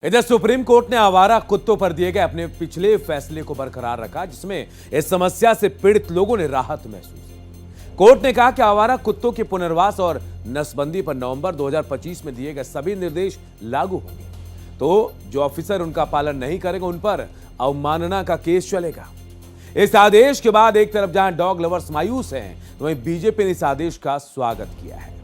इधर supreme court ने आवारा कुत्तों पर दिए गए अपने पिछले फैसले को बरकरार रखा, जिसमें इस समस्या से पीड़ित लोगों ने राहत महसूस की। कोर्ट ने कहा कि आवारा कुत्तों के पुनर्वास और नसबंदी पर नवंबर 2025 में दिए गए सभी निर्देश लागू होंगे, तो जो ऑफिसर उनका पालन नहीं करेंगे उन पर अवमानना का केस चलेगा। इस आदेश के बाद एक तरफ जहां डॉग लवर्स मायूस हैं, वहीं बीजेपी ने इस आदेश का स्वागत किया है।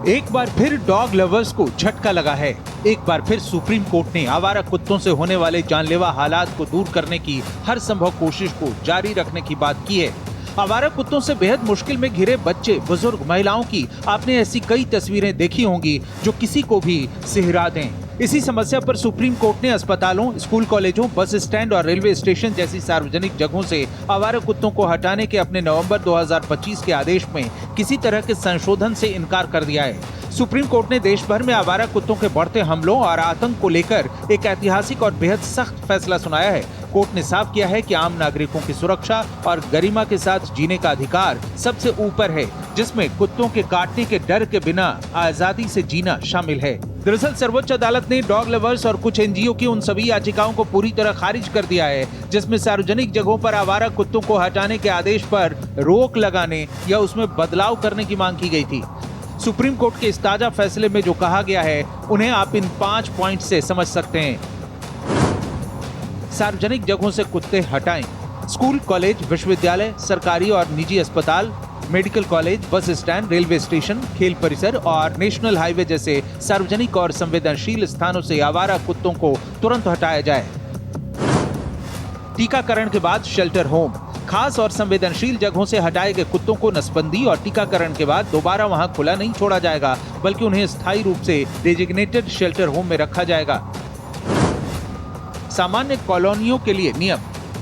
एक बार फिर डॉग लवर्स को झटका लगा है। एक बार फिर सुप्रीम कोर्ट ने आवारा कुत्तों से होने वाले जानलेवा हालात को दूर करने की हर संभव कोशिश को जारी रखने की बात की है। आवारा कुत्तों से बेहद मुश्किल में घिरे बच्चे, बुजुर्ग, महिलाओं की आपने ऐसी कई तस्वीरें देखी होंगी जो किसी को भी सिहरा दें। इसी समस्या पर सुप्रीम कोर्ट ने अस्पतालों, स्कूल, कॉलेजों, बस स्टैंड और रेलवे स्टेशन जैसी सार्वजनिक जगहों से आवारा कुत्तों को हटाने के अपने नवंबर 2025 के आदेश में किसी तरह के संशोधन से इनकार कर दिया है। सुप्रीम कोर्ट ने देश भर में आवारा कुत्तों के बढ़ते हमलों और आतंक को लेकर एक ऐतिहासिक और बेहद सख्त फैसला सुनाया है। कोर्ट ने साफ किया है कि आम नागरिकों की सुरक्षा और गरिमा के साथ जीने का अधिकार सबसे ऊपर है, जिसमें कुत्तों के काटने के डर के बिना आजादी से जीना शामिल है। दरअसल सर्वोच्च अदालत ने डॉग लवर्स और कुछ एनजीओ की उन सभी याचिकाओं को पूरी तरह खारिज कर दिया है, जिसमें सार्वजनिक जगहों पर आवारा कुत्तों को हटाने के आदेश पर रोक लगाने या उसमें बदलाव करने की मांग की गई थी। सुप्रीम कोर्ट के इस ताजा फैसले में जो कहा गया है, उन्हें आप इन 5 पॉइंट से समझ सकते हैं। सार्वजनिक जगहों से कुत्ते हटाएं। स्कूल, कॉलेज, विश्वविद्यालय, सरकारी और निजी अस्पताल, medical college, bus stand, railway station, खेल परिसर और नेशनल हाईवे जैसे सार्वजनिक और संवेदनशील स्थानों से आवारा कुत्तों को तुरंत हटाया जाए। टीकाकरण के बाद शेल्टर होम। खास और संवेदनशील जगहों से हटाए गए कुत्तों को नसबंदी और टीकाकरण के बाद दोबारा वहां खुला नहीं छोड़ा जाएगा, बल्कि उन्हें स्थायी रूप से डेजिग्नेटेड शेल्टर होम में रखा जाएगा। सामान्य कॉलोनियों के लिए नियम।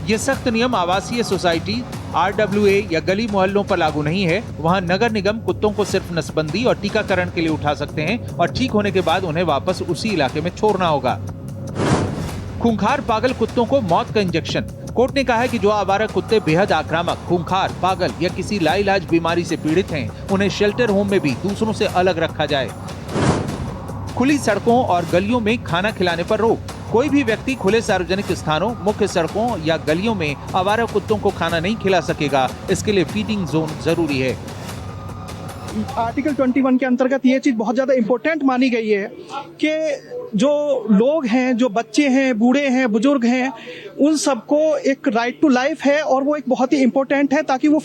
ये सख्त नियम आवासीय सोसाइटी, आरडब्ल्यूए या गली मोहल्लों पर लागू नहीं है। वहां नगर निगम कुत्तों को सिर्फ नसबंदी और टीकाकरण के लिए उठा सकते हैं और ठीक होने के बाद उन्हें वापस उसी इलाके में छोड़ना होगा। खूंखार पागल कुत्तों को मौत का इंजेक्शन। कोर्ट ने कहा है कि जो आवारा कुत्ते बेहद आक्रामक, खूंखार, पागल या किसी लाइलाज बीमारी से पीड़ित हैं, उन्हें शेल्टर होम में भी दूसरों से अलग रखा जाए। खुली सड़कों और गलियों में खाना खिलाने पर रोक। कोई भी व्यक्ति खुले सार्वजनिक स्थानों, मुख्य सड़कों या गलियों में आवारा कुत्तों को खाना नहीं खिला सकेगा। इसके लिए फीडिंग जोन जरूरी है। आर्टिकल 21 के अंतर्गत ये चीज बहुत ज्यादा इम्पोर्टेंट मानी गई है कि जो लोग हैं, जो बच्चे हैं, बूढ़े हैं, बुजुर्ग हैं, उन सबको एक राइट टू लाइफ है और वो एक बहुत ही इम्पोर्टेंट है, ताकि वो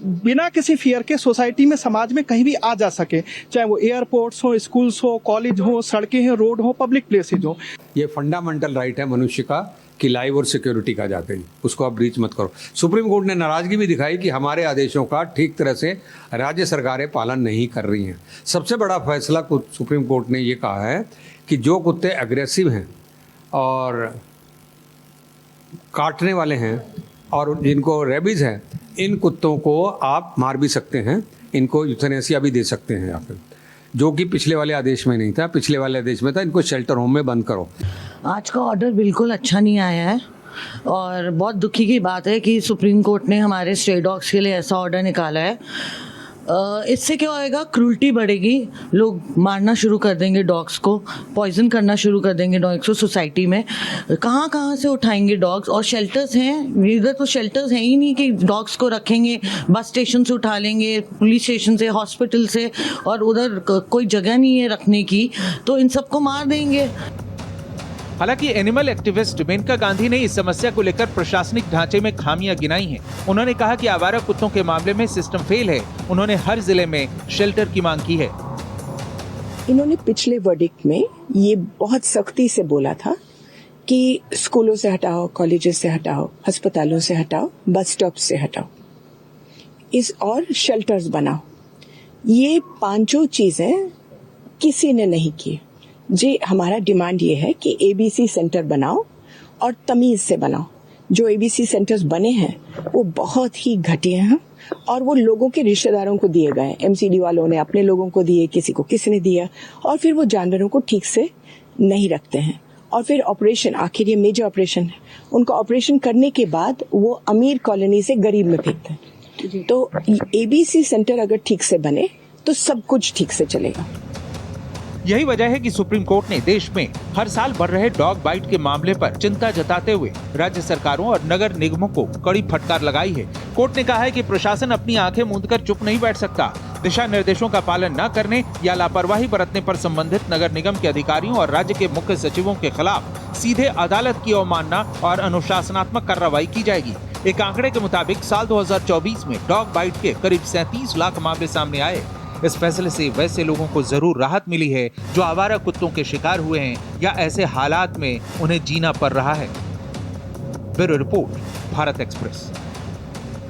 बिना किसी फियर के सोसाइटी में, समाज में कहीं भी आ जा सके, चाहे वो एयरपोर्ट्स हो, स्कूल्स हो, कॉलेज हो, सड़कें हैं, रोड हो, पब्लिक प्लेसेज हो। ये फंडामेंटल राइट है मनुष्य का कि लाइफ और सिक्योरिटी का जाते हैं, उसको आप ब्रीच मत करो। सुप्रीम कोर्ट ने नाराजगी भी दिखाई कि हमारे आदेशों का ठीक तरह से राज्य सरकारें पालन नहीं कर रही हैं। सबसे बड़ा फैसला सुप्रीम कोर्ट ने ये कहा है कि जो कुत्ते एग्रेसिव हैं और काटने वाले हैं और जिनको रेबीज है, इन कुत्तों को आप मार भी सकते हैं, इनको यूथेनेसिया भी दे सकते हैं आप, जो कि पिछले वाले आदेश में नहीं था। पिछले वाले आदेश में था इनको शेल्टर होम में बंद करो। आज का ऑर्डर बिल्कुल अच्छा नहीं आया है और बहुत दुखी की बात है कि सुप्रीम कोर्ट ने हमारे स्ट्रे डॉग्स के लिए ऐसा ऑर्डर निकाला है। इससे क्या होएगा, क्रूल्टी बढ़ेगी, लोग मारना शुरू कर देंगे डॉग्स को, पॉइजन करना शुरू कर देंगे डॉग्स को। सोसाइटी में कहाँ कहाँ से उठाएंगे डॉग्स, और शेल्टर्स हैं इधर तो शेल्टर्स हैं ही नहीं कि डॉग्स को रखेंगे। बस स्टेशन से उठा लेंगे, पुलिस स्टेशन से, हॉस्पिटल से, और उधर कोई जगह नहीं है रखने की, तो इन सबको मार देंगे। हालांकि एनिमल एक्टिविस्ट मेनका गांधी ने इस समस्या को लेकर प्रशासनिक ढांचे में खामियां गिनाई हैं। उन्होंने कहा कि आवारा कुत्तों के मामले में सिस्टम फेल है। उन्होंने हर जिले में शेल्टर की मांग की है। इन्होंने पिछले वर्डिक्ट में ये बहुत सख्ती से बोला था कि स्कूलों से हटाओ, कॉलेजेस से हटाओ, अस्पतालों से हटाओ, बस स्टॉप से हटाओ, और शेल्टर्स बनाओ। ये 5 चीजें किसी ने नहीं की। जी, हमारा डिमांड ये है कि एबीसी सेंटर बनाओ और तमीज से बनाओ। जो एबीसी सेंटर्स बने हैं वो बहुत ही घटिया हैं और वो लोगों के रिश्तेदारों को दिए गए। एमसीडी वालों ने अपने लोगों को दिए, किसी को किसी ने दिया, और फिर वो जानवरों को ठीक से नहीं रखते हैं और फिर ऑपरेशन, आखिर ये मेजर ऑपरेशन है, उनका ऑपरेशन करने के बाद वो अमीर कॉलोनी से गरीब में भेजते हैं। तो ABC सेंटर अगर ठीक से बने तो सब कुछ ठीक से चलेगा। यही वजह है कि सुप्रीम कोर्ट ने देश में हर साल बढ़ रहे डॉग बाइट के मामले पर चिंता जताते हुए राज्य सरकारों और नगर निगमों को कड़ी फटकार लगाई है। कोर्ट ने कहा है कि प्रशासन अपनी आंखें मूंदकर चुप नहीं बैठ सकता। दिशा निर्देशों का पालन न करने या लापरवाही बरतने पर संबंधित नगर निगम के अधिकारियों और राज्य के मुख्य सचिवों के खिलाफ सीधे अदालत की अवमानना और अनुशासनात्मक कार्रवाई की जाएगी। एक आंकड़े के मुताबिक साल 2024 में डॉग बाइट के करीब 37 लाख मामले सामने आए। इस फैसले से वैसे लोगों को जरूर राहत मिली है जो आवारा कुत्तों के शिकार हुए हैं या ऐसे हालात में उन्हें जीना पड़ रहा है। Bureau report, Bharat express.